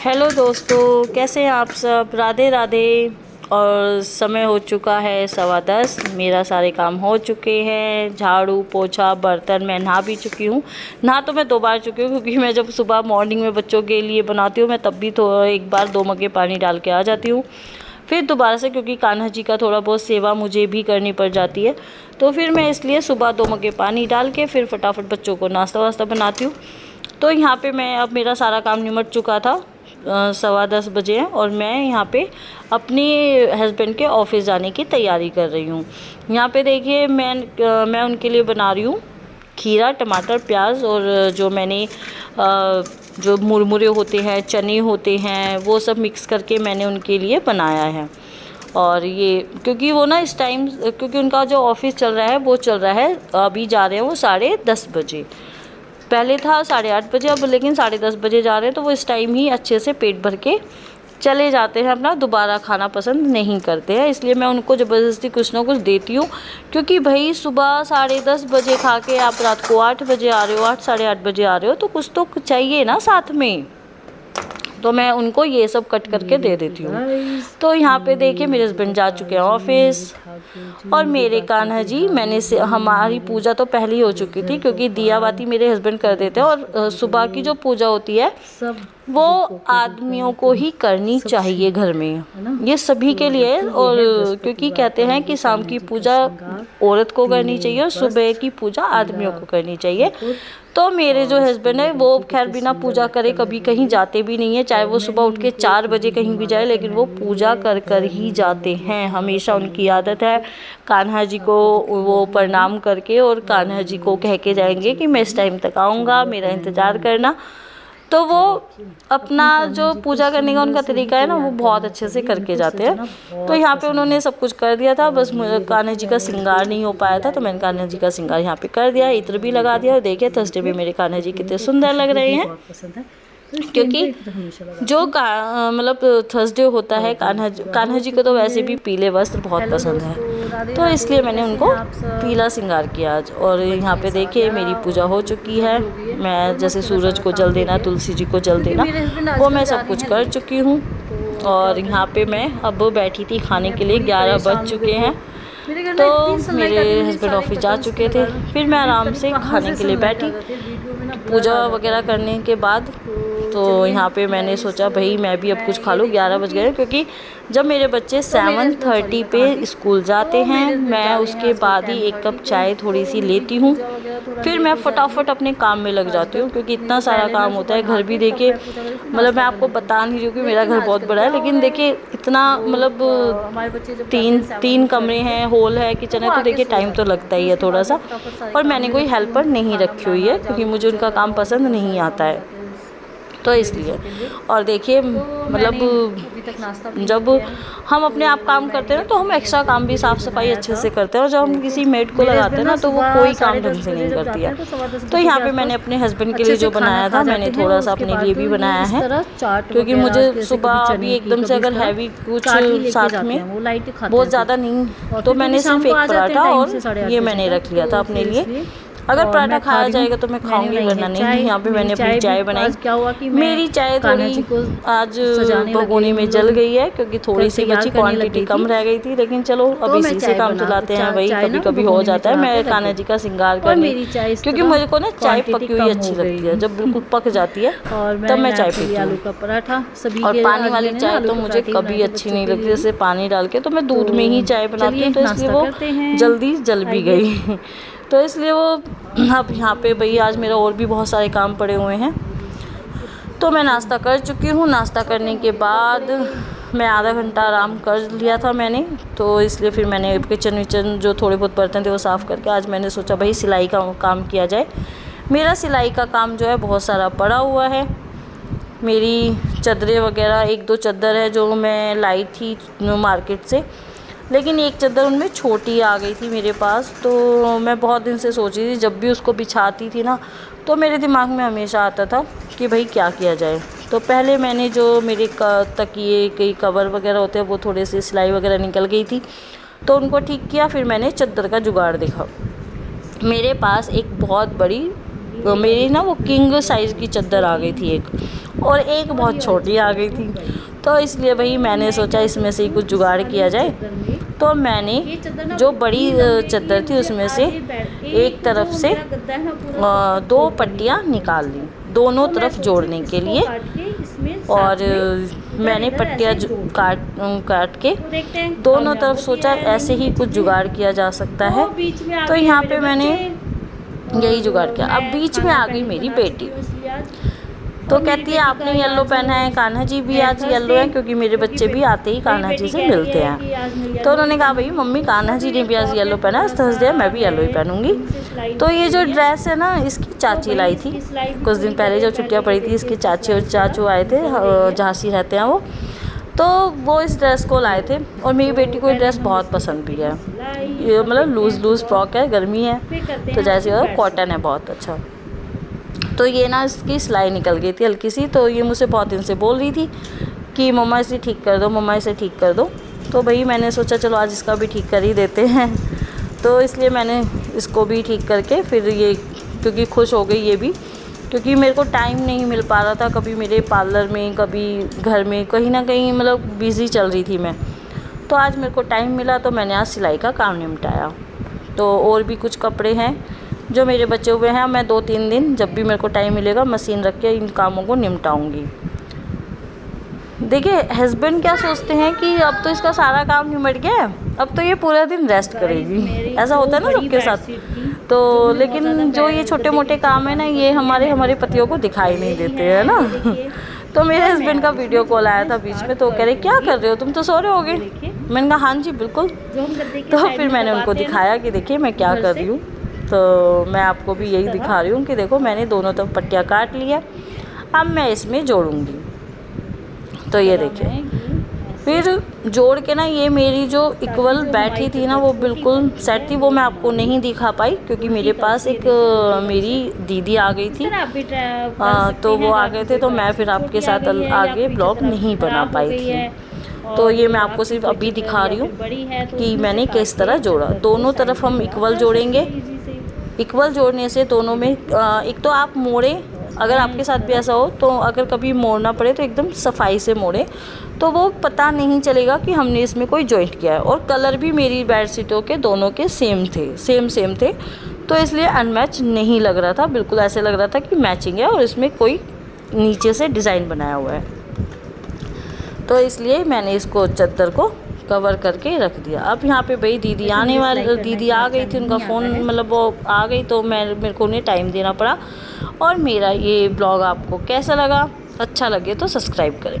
Hello दोस्तों, कैसे हैं आप सब। राधे राधे। और समय हो चुका है 10:15। मेरा सारे काम हो चुके हैं, झाड़ू पोछा बर्तन। मैं नहा भी चुकी हूँ। नहा तो मैं 2 बार चुकी हूँ, क्योंकि मैं जब सुबह मॉर्निंग में बच्चों के लिए बनाती हूँ मैं तब भी तो एक बार 2 मग्गे पानी डाल के आ जाती हूँ। फिर दोबारा से, क्योंकि कान्हा जी का थोड़ा बहुत सेवा मुझे भी करनी पड़ जाती है, तो फिर मैं इसलिए सुबह 2 मग्गे पानी डाल के फिर फटाफट बच्चों को नाश्ता वास्ता बनाती हूँ। तो यहाँ पे मैं, अब मेरा सारा काम निमट चुका था। 10:15 बजे हैं और मैं यहाँ पे अपनी हस्बैंड के ऑफिस जाने की तैयारी कर रही हूँ। यहाँ पे देखिए मैं उनके लिए बना रही हूँ खीरा टमाटर प्याज, और जो मैंने जो मुरमुरे होते हैं, चने होते हैं, वो सब मिक्स करके मैंने उनके लिए बनाया है। और ये क्योंकि वो ना इस टाइम, क्योंकि उनका जो ऑफिस चल रहा है वो चल रहा है, अभी जा रहे हैं वो 10:30 बजे। पहले था 8:30 बजे, अब लेकिन 10:30 बजे जा रहे हैं, तो वो इस टाइम ही अच्छे से पेट भर के चले जाते हैं, अपना दोबारा खाना पसंद नहीं करते हैं। इसलिए मैं उनको ज़बरदस्ती कुछ ना कुछ देती हूँ, क्योंकि भाई सुबह 10:30 बजे खा के आप रात को 8 बजे आ रहे हो, 8 साढ़े 8 बजे आ रहे हो, तो कुछ तो चाहिए ना साथ में। तो मैं उनको ये सब कट करके दे देती हूँ। तो यहाँ पे देखिए मेरे हस्बैंड जा चुके हैं ऑफिस, और मेरे कान्हा जी, हमारी पूजा तो पहले ही हो चुकी थी, क्योंकि दिया बाती मेरे हस्बैंड कर देते हैं। और सुबह की जो पूजा होती है वो आदमियों को ही करनी चाहिए घर में, ये सभी के लिए। और क्योंकि कहते हैं कि शाम की पूजा औरत को करनी चाहिए और सुबह की पूजा आदमियों को करनी चाहिए। तो मेरे जो हस्बैंड है वो खैर बिना पूजा करे कभी कहीं जाते भी नहीं है, चाहे वो सुबह उठ के 4 बजे कहीं भी जाए, लेकिन वो पूजा कर कर ही जाते हैं। हमेशा उनकी आदत है कान्हा जी को वो प्रणाम करके, और कान्हा जी को कह के जाएंगे कि मैं इस टाइम तक आऊँगा, मेरा इंतज़ार करना। तो वो अपना जो पूजा करने का उनका तरीका है ना, वो बहुत अच्छे से करके जाते हैं। तो यहाँ पे उन्होंने सब कुछ कर दिया था, बस कान्हा जी का श्रृंगार नहीं हो पाया था, तो मैंने कान्हा जी का श्रृंगार यहाँ पे कर दिया, इत्र भी लगा दिया। और देखिए थर्सडे पे मेरे कान्हा जी कितने सुंदर लग रहे हैं, क्योंकि जो मतलब थर्सडे होता है कान्हा जी को तो वैसे भी पीले वस्त्र बहुत पसंद है, तो इसलिए मैंने उनको पीला श्रृंगार किया आज। और यहाँ पे देखिए मेरी पूजा हो चुकी है। मैं जैसे सूरज को जल देना, तुलसी जी को जल देना, वो मैं सब कुछ कर चुकी हूँ। और यहाँ पे मैं अब बैठी थी खाने के लिए, 11 बज चुके हैं। तो मेरे हस्बैंड ऑफिस जा चुके थे, फिर मैं आराम से खाने के लिए बैठी पूजा वगैरह करने के बाद। तो यहाँ पे मैंने सोचा भाई मैं भी अब कुछ खा लूँ, 11 बज गए, क्योंकि जब मेरे बच्चे 7:30 पे स्कूल जाते हैं, मैं उसके बाद ही 1 कप चाय थोड़ी सी लेती हूँ, फिर मैं फटाफट अपने काम में लग जाती हूँ, क्योंकि इतना सारा काम होता है। घर भी देखिए, मतलब मैं आपको बता नहीं रही हूँ कि मेरा घर बहुत बड़ा है, लेकिन देखिए इतना, मतलब 3 कमरे हैं, हॉल है, किचन है, तो देखिए टाइम तो लगता ही है थोड़ा सा। और मैंने कोई हेल्पर नहीं रखी हुई है, क्योंकि मुझे उनका काम पसंद नहीं आता है, तो इसलिए। और देखिए मतलब जब हम अपने आप काम करते हैं ना, तो हम एक्स्ट्रा काम भी साफ़ सफाई अच्छे से करते हैं, और जब हम किसी मेड को लगाते हैं ना, तो वो कोई काम ढंग से नहीं करती है। तो यहाँ पे मैंने अपने हस्बैंड के लिए जो बनाया था, मैंने थोड़ा सा अपने लिए भी बनाया है, क्योंकि मुझे सुबह अभी एकदम से अगर हैवी कुछ साथ में बहुत ज़्यादा नहीं, तो मैंने सिर्फ एक पराठा और ये मैंने रख लिया था अपने लिए। अगर पराठा खाया जाएगा तो मैं खाऊंगी, वरना नहीं। यहाँ पे मैंने अपनी चाय बनाई। मेरी चाय थोड़ी आज भगोनी में जल गई है, क्योंकि थोड़ी सी बची, क्वांटिटी कम रह गई थी, लेकिन चलो अब इसी से काम चलाते हैं भाई, कभी कभी हो जाता है। मैं कान्हा जी का श्रृंगार करने, क्योंकि मुझे को ना चाय पकी हुई अच्छी लगती है, जब बिल्कुल पक जाती है तब मैं चाय पीती हूँ। और पानी वाली चाय तो मुझे कभी अच्छी नहीं लगती, जैसे पानी डाल के, तो मैं दूध में ही चाय बनाती हूँ, तो इसलिए वो जल्दी जल भी गई। तो इसलिए वो अब यहाँ पे भाई आज मेरा और भी बहुत सारे काम पड़े हुए हैं। तो मैं नाश्ता कर चुकी हूँ। नाश्ता करने के बाद मैं आधा घंटा आराम कर लिया था मैंने, तो इसलिए फिर मैंने किचन विचन जो थोड़े बहुत बर्तन थे वो साफ़ करके आज मैंने सोचा भाई सिलाई का काम किया जाए। मेरा सिलाई का काम जो है बहुत सारा पड़ा हुआ है। मेरी चादरें वगैरह, 1-2 चादर है जो मैं लाई थी मार्केट से, लेकिन एक चादर उनमें छोटी आ गई थी मेरे पास। तो मैं बहुत दिन से सोच रही थी, जब भी उसको बिछाती थी ना, तो मेरे दिमाग में हमेशा आता था कि भाई क्या किया जाए। तो पहले मैंने जो मेरे तकिए के कवर वगैरह होते हैं, वो थोड़े से सिलाई वगैरह निकल गई थी, तो उनको ठीक किया। फिर मैंने चादर का जुगाड़ देखा। मेरे पास एक बहुत बड़ी मेरी ना वो किंग साइज़ की चादर आ गई थी एक, और एक बहुत छोटी आ गई थी। तो इसलिए भाई मैंने सोचा इसमें से ही कुछ जुगाड़ किया जाए। तो मैंने जो बड़ी चादर थी उसमें से एक तरफ से 2 पट्टियाँ निकाल ली दोनों तरफ जोड़ने के लिए, और मैंने पट्टियाँ काट के दोनों तरफ सोचा ऐसे ही कुछ जुगाड़ किया जा सकता है। तो यहाँ पे मैंने यही जुगाड़ किया। अब बीच में आ गई मेरी बेटी, तो कहती है आपने येलो पहना है, कान्हा जी भी आज येलो है, क्योंकि मेरे बच्चे भी आते ही कान्हा जी से मिलते हैं। तो उन्होंने कहा भाई मम्मी कान्हा जी ने भी आज येलो पहना है, थर्सडे है, मैं भी येलो ही पहनूंगी। तो ये जो ड्रेस है ना इसकी चाची लाई थी कुछ दिन पहले, जब छुट्टियाँ पड़ी थी इसकी चाची और चाचू आए थे, झांसी रहते हैं वो, तो वो इस ड्रेस को लाए थे। और मेरी बेटी को ये ड्रेस बहुत पसंद भी है। ये मतलब लूज़ फ्रॉक है, गर्मी है तो जैसे कॉटन है बहुत अच्छा। तो ये ना इसकी सिलाई निकल गई थी हल्की सी, तो ये मुझसे बहुत दिन से बोल रही थी कि मम्मा इसे ठीक कर दो, मम्मा इसे ठीक कर दो। तो भाई मैंने सोचा चलो आज इसका भी ठीक कर ही देते हैं। तो इसलिए मैंने इसको भी ठीक करके फिर ये, क्योंकि खुश हो गई ये भी, क्योंकि मेरे को टाइम नहीं मिल पा रहा था, कभी मेरे पार्लर में कभी घर में कहीं ना कहीं मतलब बिज़ी चल रही थी मैं। तो आज मेरे को टाइम मिला तो मैंने आज सिलाई का काम निपटाया। तो और भी कुछ कपड़े हैं जो मेरे बचे हुए हैं, मैं 2-3 दिन जब भी मेरे को टाइम मिलेगा मशीन रख के इन कामों को निपटाऊंगी। देखिए हस्बैंड क्या सोचते हैं कि अब तो इसका सारा काम निपट गया है, अब तो ये पूरा दिन रेस्ट करेगी, ऐसा होता है ना सबके साथ। तो लेकिन जो ये छोटे मोटे काम है ना ये हमारे पतियों को दिखाई नहीं देते हैं ना। तो मेरे हस्बैंड का वीडियो कॉल आया था बीच में, तो कह रहे क्या कर रहे हो, तुम तो सो रहे होगे। मैंने कहा हाँ जी बिल्कुल। तो फिर मैंने उनको दिखाया कि देखिए मैं क्या कर रही हूँ। तो मैं आपको भी यही दिखा रही हूँ कि देखो मैंने दोनों तरफ पट्टियाँ काट ली है, अब मैं इसमें जोड़ूंगी। तो ये देखिए फिर जोड़ के ना ये मेरी जो इक्वल बैठी थी ना वो बिल्कुल सेट थी। वो मैं आपको नहीं दिखा पाई क्योंकि मेरे पास एक मेरी दीदी आ गई थी, तो वो आ गए थे, तो मैं फिर आपके साथ आगे ब्लॉग नहीं बना पाई थी। तो ये मैं आपको सिर्फ अभी दिखा रही हूँ कि मैंने किस तरह जोड़ा। दोनों तरफ हम इक्वल जोड़ेंगे। इक्वल जोड़ने से दोनों में एक तो आप मोड़े, अगर आपके साथ भी ऐसा हो तो अगर कभी मोड़ना पड़े तो एकदम सफाई से मोड़े, तो वो पता नहीं चलेगा कि हमने इसमें कोई जॉइंट किया है। और कलर भी मेरी बेडशीटों के दोनों के सेम थे, तो इसलिए अनमैच नहीं लग रहा था, बिल्कुल ऐसे लग रहा था कि मैचिंग है और इसमें कोई नीचे से डिज़ाइन बनाया हुआ है। तो इसलिए मैंने इसको चादर को कवर करके रख दिया। अब यहाँ पे भाई दीदी आ गई थी, उनका फ़ोन मतलब वो आ गई, तो मेरे को उन्हें टाइम देना पड़ा। और मेरा ये ब्लॉग आपको कैसा लगा, अच्छा लगे तो सब्सक्राइब करें।